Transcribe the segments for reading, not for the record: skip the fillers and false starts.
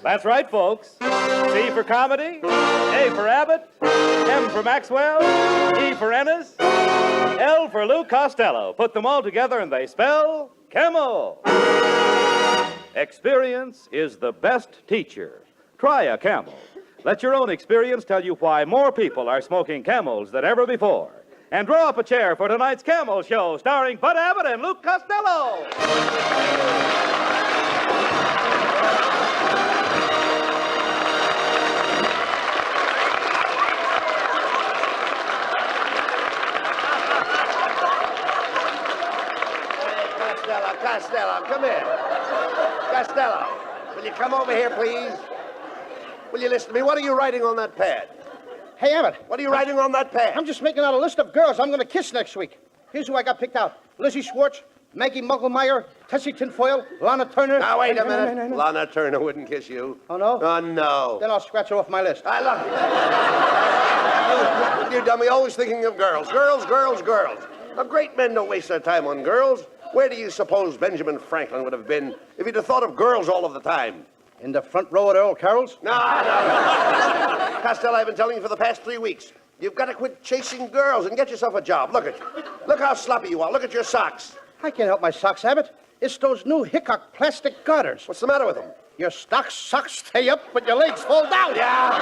That's right, folks. C for comedy, A for Abbott, M for Maxwell, E for Ennis, L for Lou Costello. Put them all together and they spell Camel. Experience is the best teacher. Try a Camel. Let your own experience tell you why more people are smoking Camels than ever before. And draw up a chair for tonight's Camel Show, starring Bud Abbott and Lou Costello. Costello, come here. Costello, will you come over here, please? Will you listen to me? What are you writing on that pad? Hey, Abbott. What are you writing on that pad? I'm just making out a list of girls I'm going to kiss next week. Here's who I got picked out. Lizzie Schwartz, Maggie Mugglemeyer, Tessie Tinfoil, Lana Turner. Now, wait a minute. No. Lana Turner wouldn't kiss you. Oh, no? Oh, no. Then I'll scratch her off my list. I love you, dummy, always thinking of girls. Girls. A great men don't waste their time on girls. Where do you suppose Benjamin Franklin would have been if he'd have thought of girls all of the time? In the front row at Earl Carroll's? No. Costello, I've been telling you for the past 3 weeks. You've got to quit chasing girls and get yourself a job. Look at you. Look how sloppy you are. Look at your socks. I can't help my socks, Abbott. It's those new Hickok plastic garters. What's the matter with them? Your socks stay up, but your legs fall down. Yeah.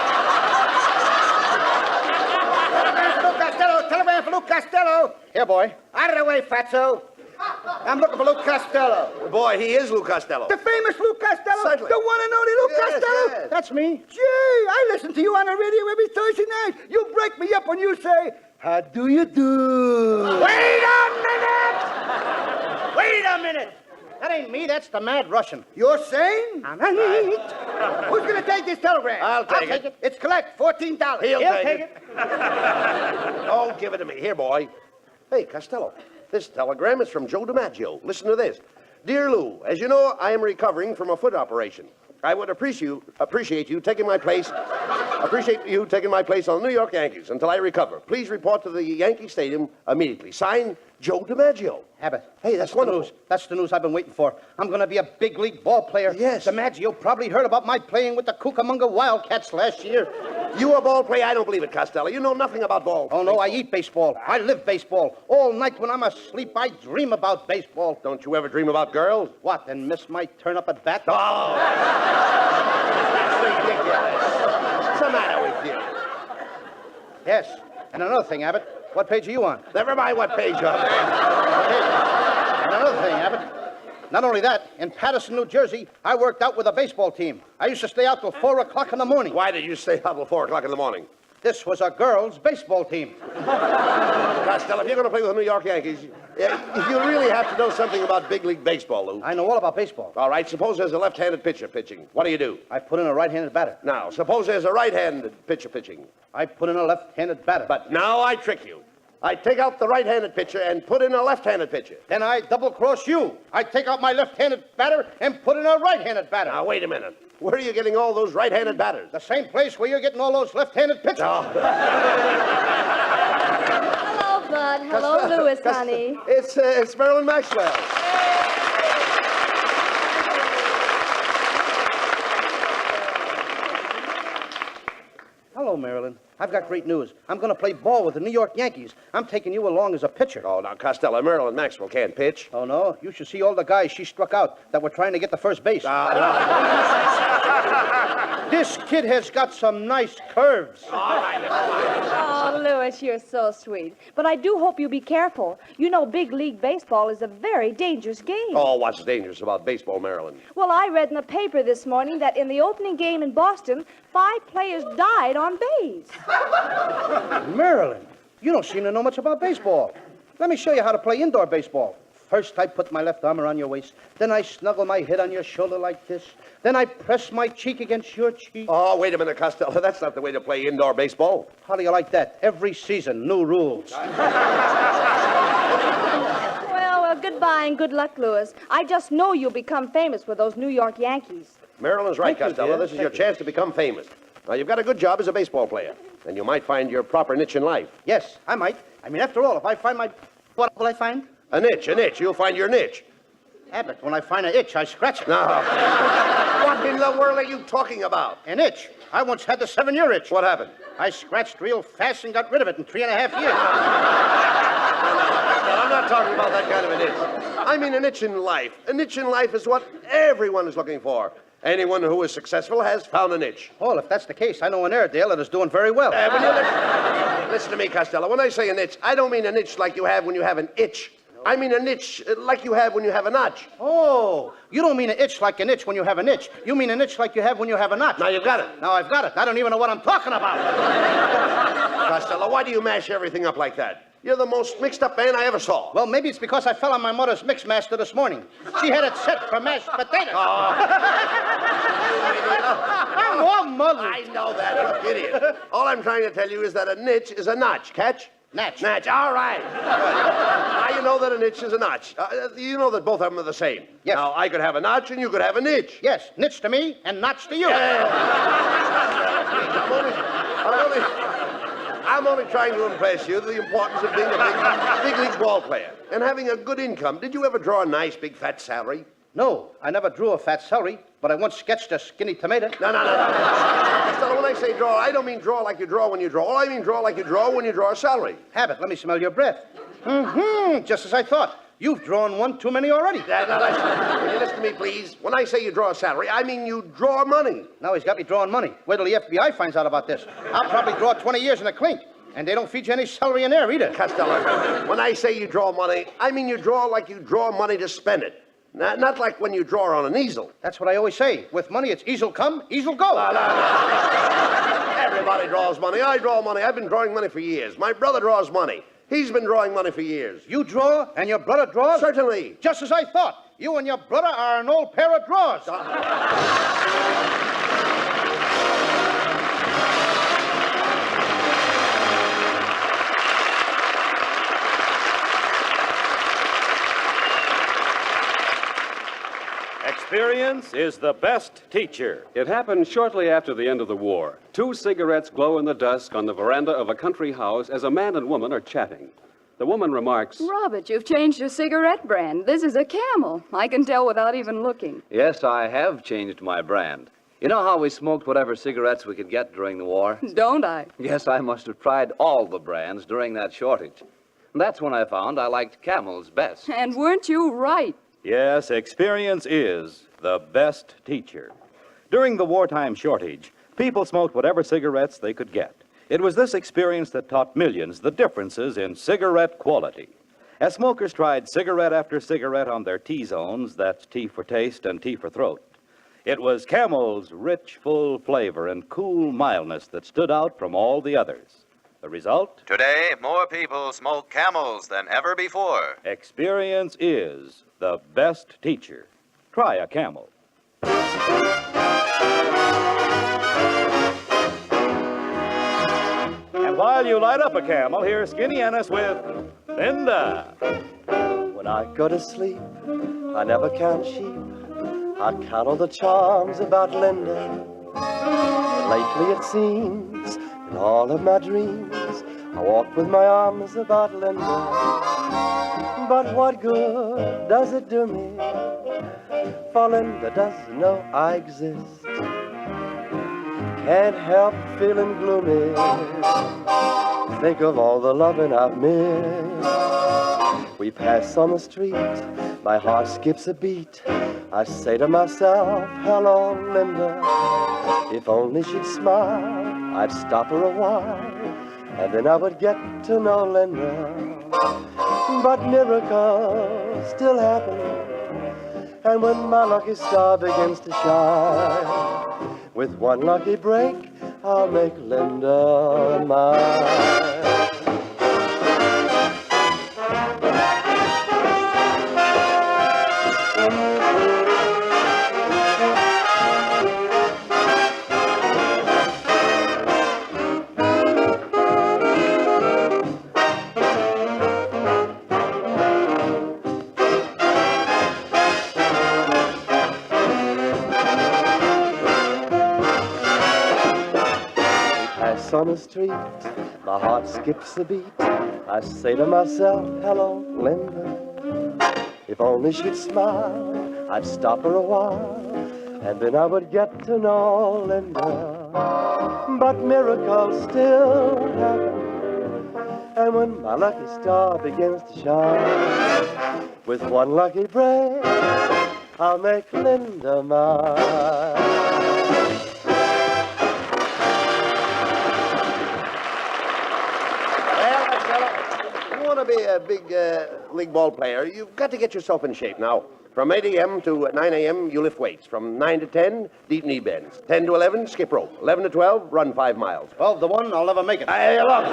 Telegram for Lou Costello. Here, boy. Out of the way, fatso. I'm looking for Lou Costello. Boy, he is Lou Costello. The famous Lou Costello? Certainly. The one and only Lou Costello? Yes. That's me. Gee, I listen to you on the radio every Thursday night. You break me up when you say, how do you do? Wait a minute. That ain't me. That's the Mad Russian. You're saying? Who's going to take this telegram? I'll take it. It's collect, $14. He'll take it. Oh, give it to me. Here, boy. Hey, Costello, this telegram is from Joe DiMaggio. Listen to this. Dear Lou, as you know, I am recovering from a foot operation. I would appreciate you taking my place on the New York Yankees until I recover. Please report to the Yankee Stadium immediately. Signed, Joe DiMaggio. Abbott. Hey, that's wonderful. That's the news I've been waiting for. I'm going to be a big league ball player. Yes. DiMaggio probably heard about my playing with the Cucamonga Wildcats last year. You a ball player? I don't believe it, Costello. You know nothing about ball. Oh, no, I eat baseball. I live baseball. All night when I'm asleep, I dream about baseball. Don't you ever dream about girls? What, and miss my turn up at bat? Oh! That's ridiculous. What's the matter with you? Yes. And another thing, Abbott. What page are you on? Never mind what page you're on. And another thing, Abbott. Not only that, in Paterson, New Jersey, I worked out with a baseball team. I used to stay out till 4 o'clock in the morning. Why did you stay out till 4 o'clock in the morning? This was a girls' baseball team. Costello, if you're going to play with the New York Yankees, you really have to know something about big league baseball, Lou. I know all about baseball. All right, suppose there's a left-handed pitcher pitching. What do? I put in a right-handed batter. Now, suppose there's a right-handed pitcher pitching. I put in a left-handed batter. But now I trick you. I take out the right-handed pitcher and put in a left-handed pitcher. Then I double-cross you. I take out my left-handed batter and put in a right-handed batter. Now, wait a minute. Where are you getting all those right-handed batters? The same place where you're getting all those left-handed pitchers. Oh. Hello, Bud. Hello, Louis, honey. It's Marilyn Maxwell. Hello, Marilyn. I've got great news. I'm going to play ball with the New York Yankees. I'm taking you along as a pitcher. Oh, now, Costello, Marilyn Maxwell can't pitch. Oh, no? You should see all the guys she struck out that were trying to get to first base. This kid has got some nice curves. Oh, Louis, you're so sweet. But I do hope you be careful. You know, big league baseball is a very dangerous game. Oh, what's dangerous about baseball, Marilyn? Well, I read in the paper this morning that in the opening game in Boston, 5 players died on base. Marilyn, you don't seem to know much about baseball. Let me show you how to play indoor baseball. First, I put my left arm around your waist. Then I snuggle my head on your shoulder like this. Then I press my cheek against your cheek. Oh, wait a minute, Costello. That's not the way to play indoor baseball. How do you like that? Every season, new rules. Well, goodbye and good luck, Louis. I just know you'll become famous with those New York Yankees. Marilyn's right, Thank you, Costello. dear. This is Thank your you. chance to become famous. Now, you've got a good job as a baseball player, and you might find your proper niche in life. Yes, I might. I mean, after all, if I find my... What will I find? A niche. You'll find your niche. Abbott, when I find an itch, I scratch it. No. What What in the world are you talking about? An itch. I once had the 7-year itch. What happened? I scratched real fast and got rid of it in 3.5 years. No, I'm not talking about that kind of an itch. I mean an itch in life. An itch in life is what everyone is looking for. Anyone who is successful has found an itch. Well, if that's the case, I know an Airedale that is doing very well. Will you listen to me, Costello. When I say an itch, I don't mean an itch like you have when you have an itch. I mean an itch like you have when you have a notch. Oh, you don't mean an itch like an itch when you have an itch. You mean an itch like you have when you have a notch. Now you've got it. Now I've got it. I don't even know what I'm talking about. Costello, why do you mash everything up like that? You're the most mixed-up man I ever saw. Well, maybe it's because I fell on my mother's mix master this morning. She had it set for mashed potatoes. Oh. I'm all muddled. I know that, you idiot. All I'm trying to tell you is that a niche is a notch. Catch? Natch. Natch, all right. Now you know that a niche is a notch. You know that both of them are the same. Yes. Now, I could have a notch and you could have a niche. Yes, nitch to me and notch to you. I'm only trying to impress you the importance of being a big league ball player and having a good income. Did you ever draw a nice, big, fat salary? No, I never drew a fat celery, but I once sketched a skinny tomato. No. Costello, when I say draw, I don't mean draw like you draw when you draw. All I mean draw like you draw when you draw a salary. Abbott, let me smell your breath. Just as I thought. You've drawn one too many already. Will you listen to me, please? When I say you draw a salary, I mean you draw money. Now he's got me drawing money. Wait till the FBI finds out about this. I'll probably draw 20 years in a clink. And they don't feed you any celery in there either. Costello, when I say you draw money, I mean you draw like you draw money to spend it. Not like when you draw on an easel. That's what I always say. With money, it's easel come, easel go. Everybody draws money. I draw money. I've been drawing money for years. My brother draws money. He's been drawing money for years. You draw and your brother draws? Certainly. Just as I thought. You and your brother are an old pair of drawers. Experience is the best teacher. It happened shortly after the end of the war. 2 cigarettes glow in the dusk on the veranda of a country house as a man and woman are chatting. The woman remarks, Robert, you've changed your cigarette brand. This is a Camel. I can tell without even looking. Yes, I have changed my brand. You know how we smoked whatever cigarettes we could get during the war? Don't I? Yes, I must have tried all the brands during that shortage. That's when I found I liked Camel's best. And weren't you right? Yes, experience is the best teacher. During the wartime shortage, people smoked whatever cigarettes they could get. It was this experience that taught millions the differences in cigarette quality. As smokers tried cigarette after cigarette on their T-zones, that's T for taste and T for throat, it was Camel's rich, full flavor and cool mildness that stood out from all the others. The result? Today, more people smoke Camels than ever before. Experience is the best teacher. Try a Camel. And while you light up a Camel, here's Skinny Ennis with Linda. When I go to sleep, I never count sheep. I count all the charms about Linda. Lately it seems, in all of my dreams, I walk with my arms about Linda. But what good does it do me? For Linda doesn't know I exist. Can't help feeling gloomy. Think of all the loving I've missed. We pass on the street, my heart skips a beat. I say to myself, hello, Linda. If only she'd smile, I'd stop her a while, and then I would get to know Linda. But miracles still happen, and when my lucky star begins to shine, with one lucky break, I'll make Linda mine. On the street, my heart skips a beat. I say to myself, hello, Linda. If only she'd smile, I'd stop her a while, and then I would get to know Linda. But miracles still happen, and when my lucky star begins to shine, with one lucky break, I'll make Linda mine. To be a big league ball player, you've got to get yourself in shape. Now, from 8 a.m. to 9 a.m., you lift weights. From 9 to 10, deep knee bends. 10 to 11, skip rope. 11 to 12, run 5 miles. 12 to 1, I'll never make it. Hey, look.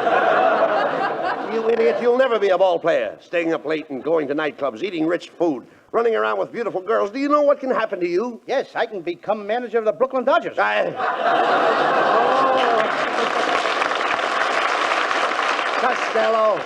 You idiot, you'll never be a ball player. Staying up late and going to nightclubs, eating rich food, running around with beautiful girls. Do you know what can happen to you? Yes, I can become manager of the Brooklyn Dodgers. Costello.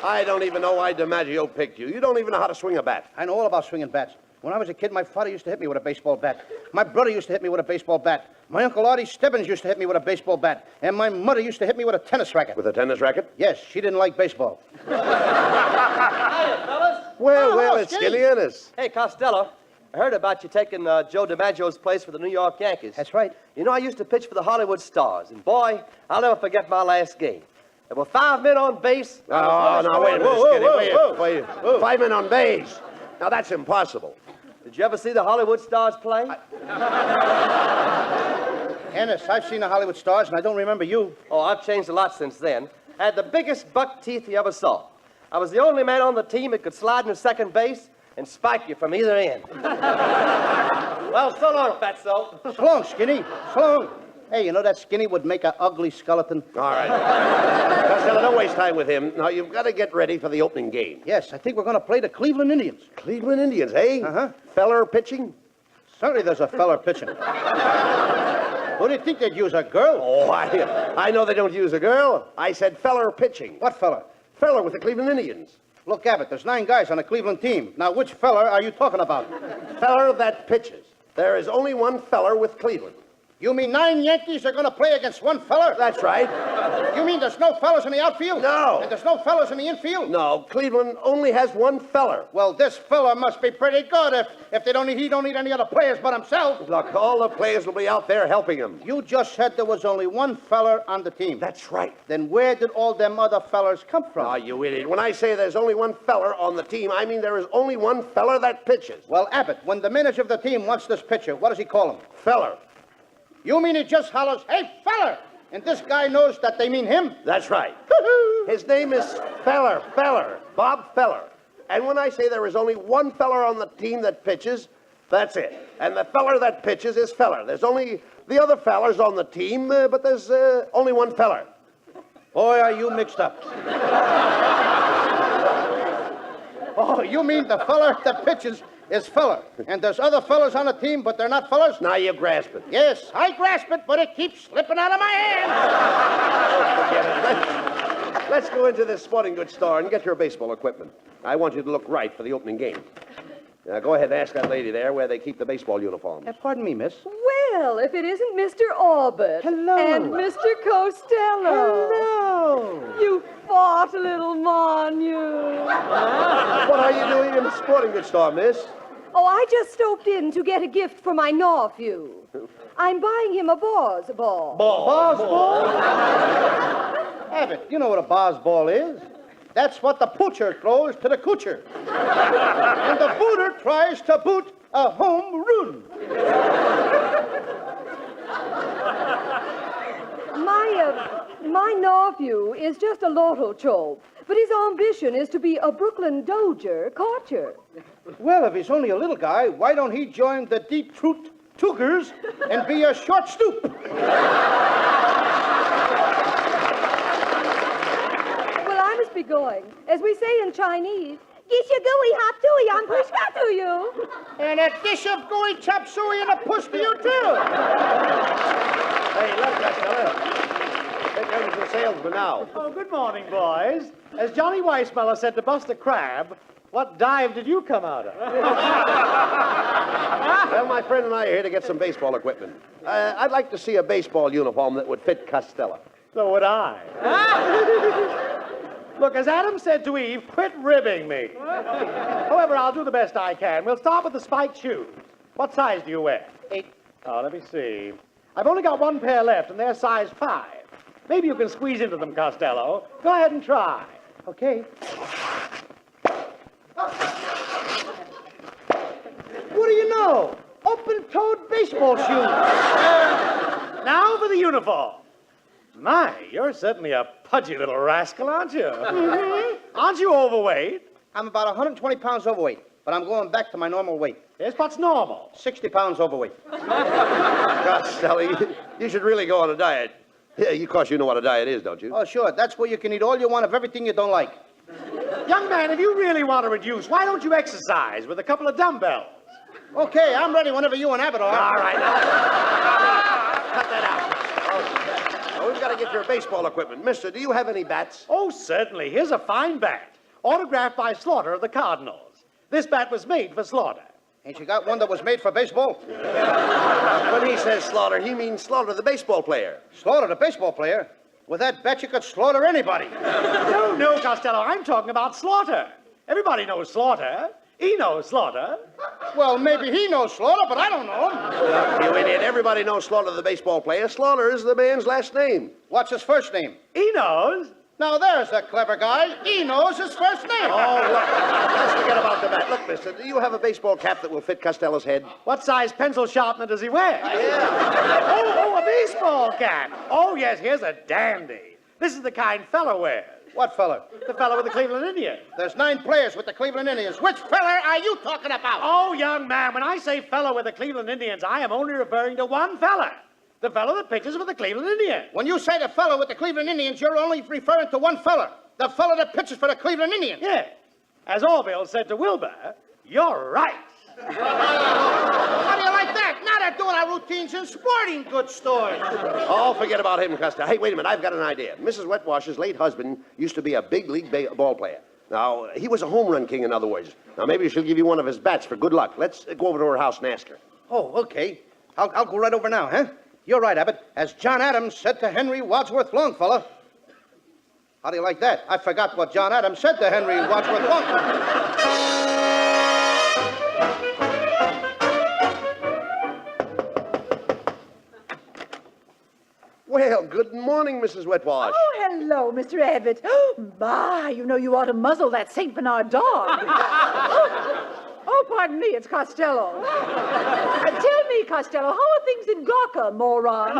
I don't even know why DiMaggio picked you. You don't even know how to swing a bat. I know all about swinging bats. When I was a kid, my father used to hit me with a baseball bat. My brother used to hit me with a baseball bat. My Uncle Artie Stebbins used to hit me with a baseball bat. And my mother used to hit me with a tennis racket. With a tennis racket? Yes, she didn't like baseball. Hiya, fellas. Well, it's Skinny Ennis. Hey, Costello. I heard about you taking Joe DiMaggio's place for the New York Yankees. That's right. You know, I used to pitch for the Hollywood Stars, and boy, I'll never forget my last game. There were 5 men on base. Oh, now, wait a minute, Skinny. Wait. 5 men on base. Now, that's impossible. Did you ever see the Hollywood Stars play? Ennis, I've seen the Hollywood Stars, and I don't remember you. Oh, I've changed a lot since then. I had the biggest buck teeth you ever saw. I was the only man on the team that could slide into second base and spike you from either end. Well, so long, Fatso. So long, Skinny. So long. Hey, you know that Skinny would make an ugly skeleton? All right. Costello, don't waste time with him. Now, you've got to get ready for the opening game. Yes, I think we're going to play the Cleveland Indians. Cleveland Indians, eh? Uh-huh. Feller pitching? Certainly there's a feller pitching. What do you think they'd use, a girl? Oh, I know they don't use a girl. I said feller pitching. What feller? Feller with the Cleveland Indians. Look, Abbott, there's 9 guys on the Cleveland team. Now, which feller are you talking about? Feller that pitches. There is only one feller with Cleveland. You mean 9 Yankees are going to play against one feller? That's right. You mean there's no fellas in the outfield? No. And there's no fellas in the infield? No, Cleveland only has one feller. Well, this fella must be pretty good if he don't need any other players but himself. Look, all the players will be out there helping him. You just said there was only one feller on the team. That's right. Then where did all them other fellers come from? Ah, you idiot. When I say there's only one feller on the team, I mean there is only one feller that pitches. Well, Abbott, when the manager of the team wants this pitcher, what does he call him? Feller. You mean he just hollers, "Hey, feller!" And this guy knows that they mean him? That's right. His name is Feller, Bob Feller. And when I say there is only one feller on the team that pitches, that's it. And the feller that pitches is Feller. There's only the other fellers on the team, but there's only one feller. Boy, are you mixed up. Oh, you mean the feller that pitches is feller, and there's other fellers on the team, but they're not fellers? Now you grasp it. Yes, I grasp it, but it keeps slipping out of my hand. Forget it. Let's go into this sporting goods store and get your baseball equipment. I want you to look right for the opening game. Now, go ahead and ask that lady there where they keep the baseball uniforms. Pardon me, miss. Well, if it isn't Mr. Abbott. Hello. And Mr. Costello. Hello. You fought, little mon, you. What are you doing in the sporting goods store, miss? Oh, I just stopped in to get a gift for my nephew. I'm buying him a Bars ball. Bars ball? Abbott, you know what a Bars ball is. That's what the poocher throws to the coocher. And the booter tries to boot a home run. My nephew is just a lotto chope, but his ambition is to be a Brooklyn Dodger catcher. Well, if he's only a little guy, why don't he join the Detroit Tigers and be a short stoop? Well, I must be going. As we say in Chinese, Gisha gooey hop dooey, I'm push to you. And a dish of gooey chop suey and a push to you, too. Hey, look, Costello. Here comes the salesman now. Oh, good morning, boys. As Johnny Weissmuller said to Buster Crabbe, what dive did you come out of? Well, my friend and I are here to get some baseball equipment. I'd like to see a baseball uniform that would fit Costello. So would I. Look, as Adam said to Eve, quit ribbing me. However, I'll do the best I can. We'll start with the spiked shoes. What size do you wear? 8. Oh, let me see. I've only got one pair left, and they're size 5. Maybe you can squeeze into them, Costello. Go ahead and try. Okay. What do you know? Open-toed baseball shoes. Now for the uniform. My, you're certainly a pudgy little rascal, aren't you? Mm-hmm. Aren't you overweight? I'm about 120 pounds overweight, but I'm going back to my normal weight. Yes, what's normal? 60 pounds overweight. Costello, you should really go on a diet. Yeah, of course you know what a diet is, don't you? Oh, sure. That's where you can eat all you want of everything you don't like. Young man, if you really want to reduce, why don't you exercise with a couple of dumbbells? Okay, I'm ready whenever you and Abbott are. All right, now. Cut that out. Oh, we've got to get your baseball equipment. Mister, do you have any bats? Oh, certainly. Here's a fine bat, autographed by Slaughter of the Cardinals. This bat was made for Slaughter. Ain't you got one that was made for baseball? When he says Slaughter, he means Slaughter, the baseball player. Slaughter, the baseball player? With that bat, you could slaughter anybody. No, Costello, I'm talking about Slaughter. Everybody knows Slaughter. He knows Slaughter. Well, maybe he knows Slaughter, but I don't know him. Look, you idiot. Everybody knows Slaughter, the baseball player. Slaughter is the man's last name. What's his first name? He knows. Now, there's a clever guy. He knows his first name. Oh, look. Let's forget about the bat. Look, mister, do you have a baseball cap that will fit Costello's head? What size pencil sharpener does he wear? Yeah. Oh, a baseball cap. Oh, yes, here's a dandy. This is the kind fella wears. What fella? The fella with the Cleveland Indians. There's 9 players with the Cleveland Indians. Which fella are you talking about? Oh, young man, when I say fella with the Cleveland Indians, I am only referring to one fella. The fella that pitches for the Cleveland Indians. When you say the fella with the Cleveland Indians, you're only referring to one fella. The fella that pitches for the Cleveland Indians. Yes. As Orville said to Wilbur, you're right. How do you like that? Now they're doing our routines in sporting goods stores. Oh, forget about him, Costello. Hey, wait a minute. I've got an idea. Mrs. Wetwash's late husband used to be a big league ball player. Now, he was a home run king, in other words. Now, maybe she'll give you one of his bats for good luck. Let's go over to her house and ask her. Oh, okay. I'll go right over now, huh? You're right, Abbott. As John Adams said to Henry Wadsworth Longfellow. How do you like that? I forgot what John Adams said to Henry Wadsworth Longfellow. Well, good morning, Mrs. Wetwash. Oh, hello, Mr. Abbott. Oh, my, you know you ought to muzzle that St. Bernard dog. Oh, pardon me, it's Costello. Tell me, Costello, how are things in Gawker, moron?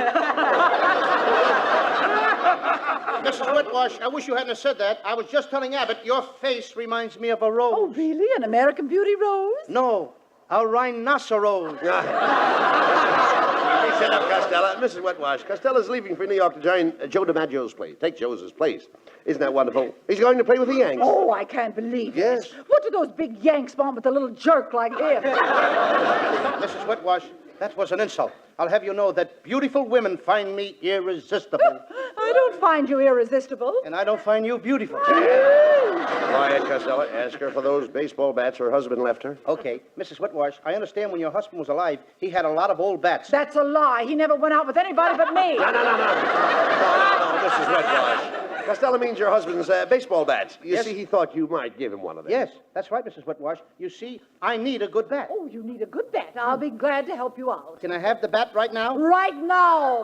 Mrs. Wetwash, I wish you hadn't said that. I was just telling Abbott your face reminds me of a rose. Oh, really? An American Beauty rose? No, a rhinoceros. Hey, shut up, Costello. Mrs. Wetwash, Costello's leaving for New York to join Joe DiMaggio's place. Take Joe's place. Isn't that wonderful? He's going to play with the Yanks. Oh, I can't believe it. Yes. What do those big Yanks want with a little jerk like him? Mrs. Wetwash, that was an insult. I'll have you know that beautiful women find me irresistible. I don't find you irresistible. And I don't find you beautiful. Quiet, Costello. Ask her for those baseball bats her husband left her. Okay, Mrs. Wetwash, I understand when your husband was alive, he had a lot of old bats. That's a lie. He never went out with anybody but me. No, Mrs. Wetwash. Costello means your husband's baseball bats. You see, he thought you might give him one of them. Yes, that's right, Mrs. Wetwash. You see, I need a good bat. Oh, you need a good bat. I'll be glad to help you out. Can I have the bat right now? Right now.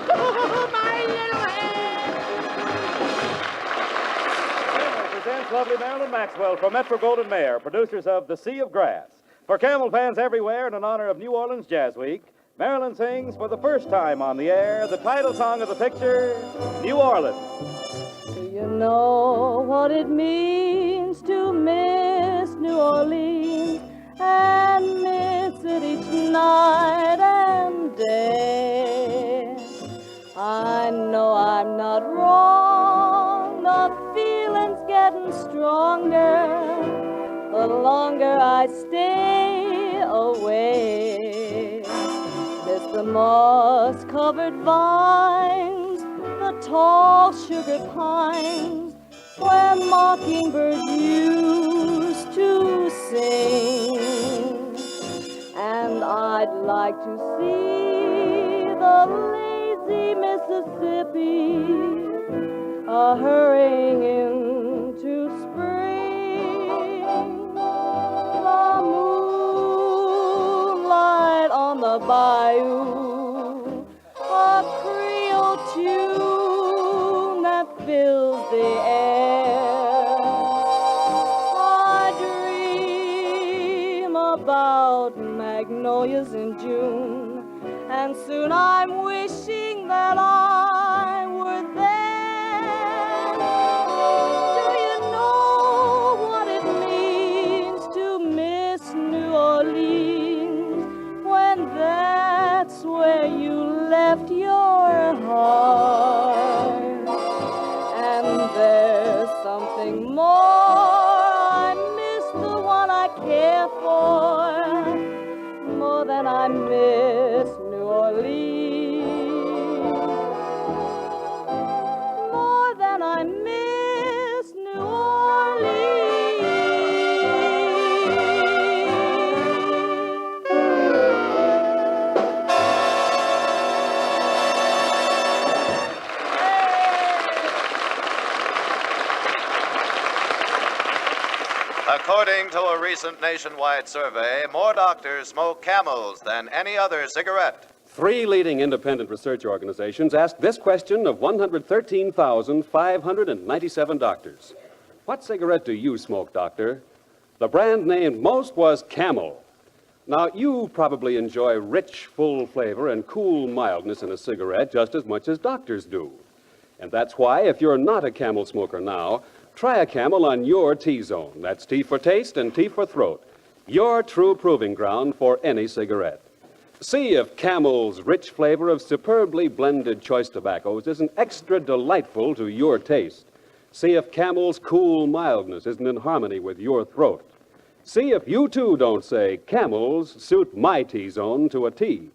Oh, my little head. Presents lovely Marilyn Maxwell from Metro-Goldwyn-Mayer, producers of The Sea of Grass. For Camel fans everywhere and in honor of New Orleans Jazz Week, Marilyn sings for the first time on the air the title song of the picture, New Orleans. Do you know what it means to miss New Orleans and miss it each night and day? I know I'm not wrong, the feeling's getting stronger the longer I stay away. Miss the moss-covered vines, the tall sugar pines, where mockingbirds used to sing. And I'd like to see the lazy Mississippi hurrying into spring. the bayou, a Creole tune that fills the air. I dream about magnolias in June, and soon I'm wishing that I were there. Do you know what it means to miss New Orleans when that's where you left your heart? And there's something more. I miss the one I care for more than I miss New Orleans. More than I miss New Orleans. According to a recent nationwide survey, more doctors smoke Camels than any other cigarette. 3 leading independent research organizations asked this question of 113,597 doctors. What cigarette do you smoke, doctor? The brand named most was Camel. Now, you probably enjoy rich, full flavor and cool mildness in a cigarette just as much as doctors do. And that's why, if you're not a Camel smoker now, try a Camel on your T-zone. That's T for taste and T for throat. Your true proving ground for any cigarette. See if Camel's rich flavor of superbly blended choice tobaccos isn't extra delightful to your taste. See if Camel's cool mildness isn't in harmony with your throat. See if you, too, don't say, Camels suit my T-zone to a T.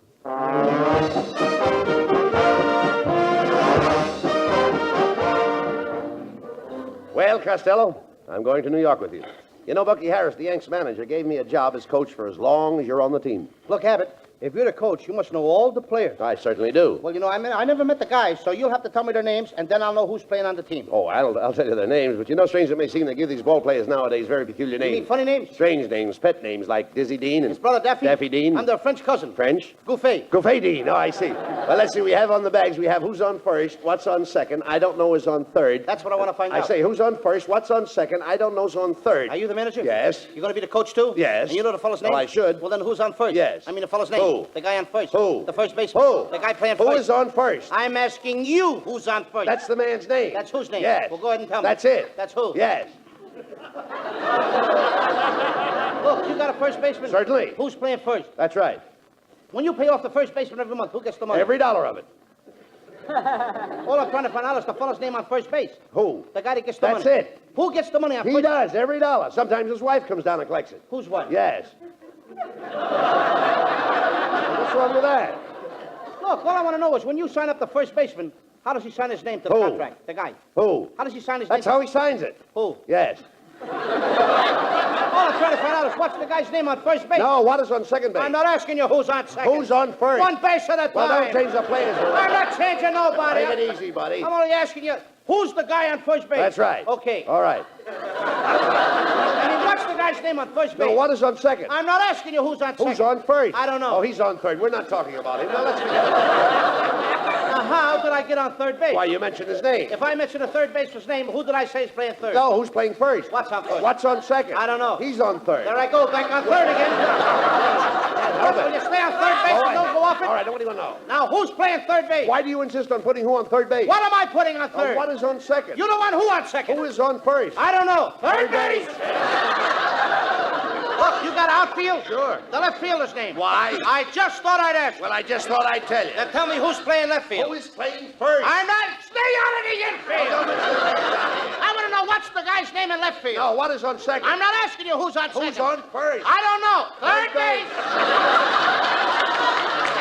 Well, Costello, I'm going to New York with you. You know, Bucky Harris, the Yanks manager, gave me a job as coach for as long as you're on the team. Look, Abbott, if you're the coach, you must know all the players. I certainly do. Well, you know, I never met the guys, so you'll have to tell me their names, and then I'll know who's playing on the team. Oh, I'll tell you their names, but you know, strange it may seem, they give these ball players nowadays very peculiar names. You mean funny names? Strange names, pet names, like Dizzy Dean and... His brother Daffy? Daffy Dean. And their French cousin. French? Gouffet. Gouffet Dean, oh, I see. Well, let's see, we have on the bags, we have who's on first, what's on second, I don't know who's on third. That's what I want to find out. I say, who's on first, what's on second, I don't know who's on third. Are you the manager? Yes. You're going to be the coach, too? Yes. And you know the fellow's name? Well, I should. Well, then who's on first? Yes. I mean the fellow's name. Who? The guy on first. Who? The first baseman. Who? The guy playing first. Who is on first? I'm asking you who's on first. That's the man's name. That's whose name? Yes. Well, go ahead and tell me. That's it. That's who? Yes. Look, you got a first baseman? Certainly. Who's playing first? That's right. When you pay off the first baseman every month, who gets the money? Every dollar of it. All I'm trying to find out is the fellow's name on first base. Who? The guy that gets the money. That's it. Who gets the money on He first? does, every dollar. Sometimes his wife comes down and collects it. Whose wife? Yes. What's wrong with that? Look, all I want to know is when you sign up the first baseman, how does he sign his name to the Who? contract? The guy. Who? How does he sign his That's name? how he signs it. Who? Yes. All I'm trying to find out is what's the guy's name on first base. No, what is on second base? I'm not asking you who's on second. Who's on first? One base at a time. Well, don't change the players. I'm not changing nobody. Take it easy, buddy. I'm only asking you, who's the guy on first base? That's right. Okay. All right. I mean, what's the guy's name on first base? No, what is on second? I'm not asking you who's on second. Who's on first? I don't know. Oh, he's on third. We're not talking about him. Now, let's forget it. Now, how did I get on third base? Why, you mentioned his name. If I mention a third baseman's name, who did I say is playing third? No, who's playing first? What's on first? What's on second? I don't know. He's on third. There I go, back on third again. Will you stay on third base and don't go off it? All right, what do you know? Now, who's playing third base? Why do you insist on putting who on third base? What am I putting on third? What is on second? You don't want who on second? Who is on first? I don't know. Third base. Look, you got outfield? Sure. The left fielder's name. Why? I just thought I'd ask. Well, I just thought I'd tell you. Then tell me who's playing left field. Who is playing first? I'm not. Stay out of the infield. I want to know what's the guy's name in left field. No, what is on second? I'm not asking you who's on second. Who's on first? I don't know. Third base.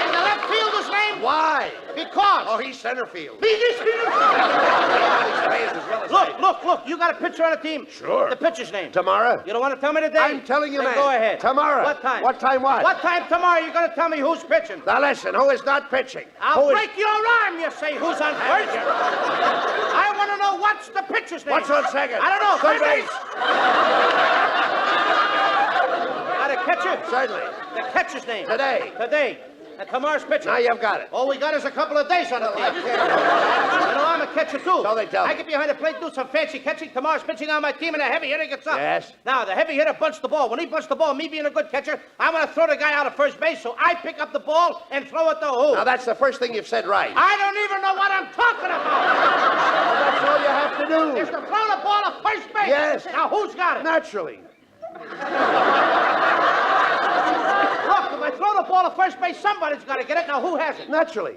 And the left fielder's name? Why? Because. Oh, he's center field. Look. You got a pitcher on the team. Sure. The pitcher's name. Tomorrow? You don't want to tell me today? I'm telling you, Then man. go ahead. Tomorrow. What time? What time what? What time tomorrow are you going to tell me who's pitching? Now listen, who is not pitching? I'll Who is- break your arm, you say. Who's on first? I want to know what's the pitcher's name. What's on second? I don't know. Third base. Got a catcher? Certainly. The catcher's name. Today. And tomorrow's pitcher. Now you've got it. All we got is a couple of days on the team. I'm a catcher, too. So they tell me. I get behind the plate, do some fancy catching. Tomorrow's pitching on my team, and the heavy hitter gets up. Yes. Now, the heavy hitter bunts the ball. When he bunts the ball, me being a good catcher, I want to throw the guy out of first base, so I pick up the ball and throw it to who? Now, that's the first thing you've said right. I don't even know what I'm talking about. Well, that's all you have to do. Is to throw the ball to first base. Yes. Now, who's got it? Naturally. Look, if I throw the ball to first base, somebody's got to get it. Now, who has it? Naturally.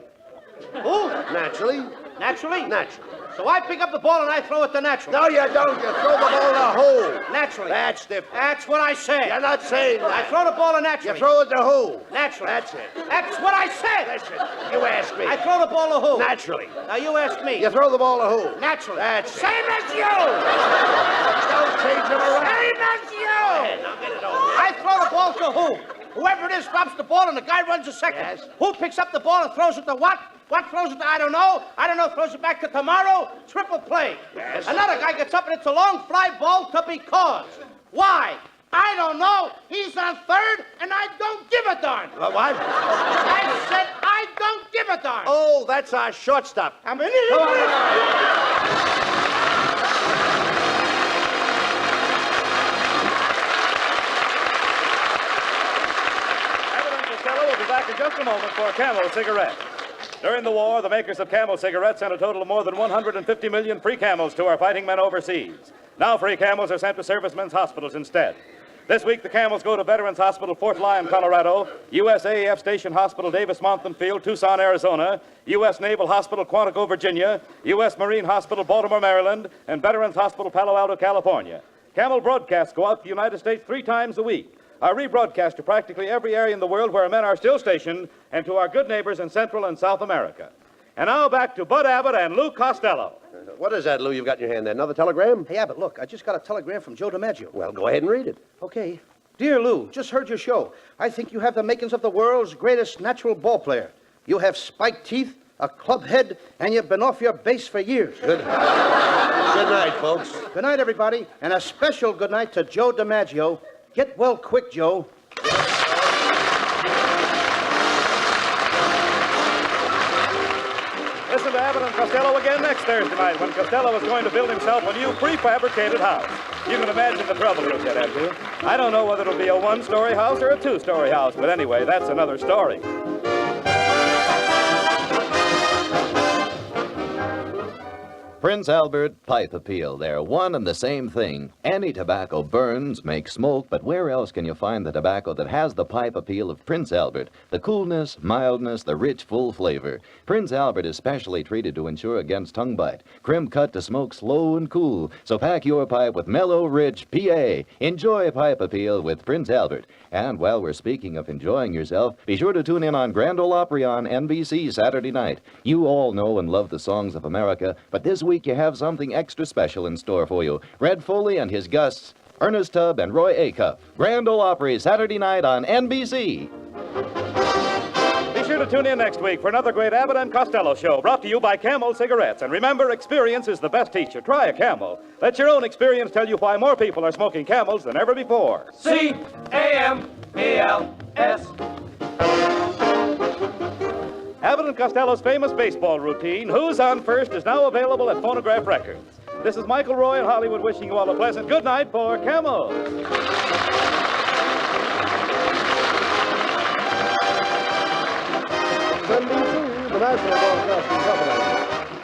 Who? Naturally. Naturally? Naturally. So I pick up the ball and I throw it to Naturally. No, you don't. You throw the ball in the hole. Naturally. That's different. That's what I said. You're not saying that. I throw the ball to Naturally. You throw it to who? Naturally. That's it. That's what I said. Listen, you ask me. I throw the ball to who? Naturally. Now you ask me. You throw the ball to who? Naturally. That's it. Same as you. Don't change them around. Same as you. Go ahead, now get it over. I throw the ball to who? Whoever it is drops the ball and the guy runs a second. Yes. Who picks up the ball and throws it to what? What throws it to? I don't know. I don't know. Throws it back to tomorrow. Triple play. Yes. Another guy gets up and it's a long fly ball to because. Why? I don't know. He's on third and I don't give a darn. What? I said I don't give a darn. Oh, that's our shortstop. I'm an idiot. Abbott and Costello will be back in just a moment for Camel cigarettes. During the war, the makers of Camel cigarettes sent a total of more than 150 million free Camels to our fighting men overseas. Now free Camels are sent to servicemen's hospitals instead. This week, the Camels go to Veterans Hospital, Fort Lyon, Colorado, USAF Station Hospital, Davis-Monthan Field, Tucson, Arizona, U.S. Naval Hospital, Quantico, Virginia, U.S. Marine Hospital, Baltimore, Maryland, and Veterans Hospital, Palo Alto, California. Camel broadcasts go out to the United States 3 times a week. Are rebroadcast to practically every area in the world where men are still stationed and to our good neighbors in Central and South America. And now back to Bud Abbott and Lou Costello. What is that, Lou, you've got in your hand there? Another telegram? Hey, Abbott, look, I just got a telegram from Joe DiMaggio. Well, go ahead and read it. Okay. Dear Lou, just heard your show. I think you have the makings of the world's greatest natural ball player. You have spiked teeth, a club head, and you've been off your base for years. Good night, folks. Good night, everybody, and a special good night to Joe DiMaggio. Get well quick, Joe. Listen to Abbott and Costello again next Thursday night when Costello is going to build himself a new prefabricated house. You can imagine the trouble he'll get into. I don't know whether it'll be a 1-story house or a 2-story house, but anyway, that's another story. Prince Albert Pipe Appeal. They're one and the same thing. Any tobacco burns, makes smoke, but where else can you find the tobacco that has the pipe appeal of Prince Albert? The coolness, mildness, the rich, full flavor. Prince Albert is specially treated to ensure against tongue bite. Crimp cut to smoke slow and cool. So pack your pipe with mellow, rich PA. Enjoy Pipe Appeal with Prince Albert. And while we're speaking of enjoying yourself, be sure to tune in on Grand Ole Opry on NBC Saturday night. You all know and love the songs of America, but this week you have something extra special in store for you. Red Foley and his guests, Ernest Tubb and Roy Acuff. Grand Ole Opry Saturday night on NBC. Be sure to tune in next week for another great Abbott and Costello show brought to you by Camel Cigarettes. And remember, experience is the best teacher. Try a Camel. Let your own experience tell you why more people are smoking Camels than ever before. C-A-M-E-L-S. Abbott and Costello's famous baseball routine, Who's on First, is now available at Phonograph Records. This is Michael Roy in Hollywood wishing you all a pleasant good night for Camel. NBC, the National Broadcasting Company.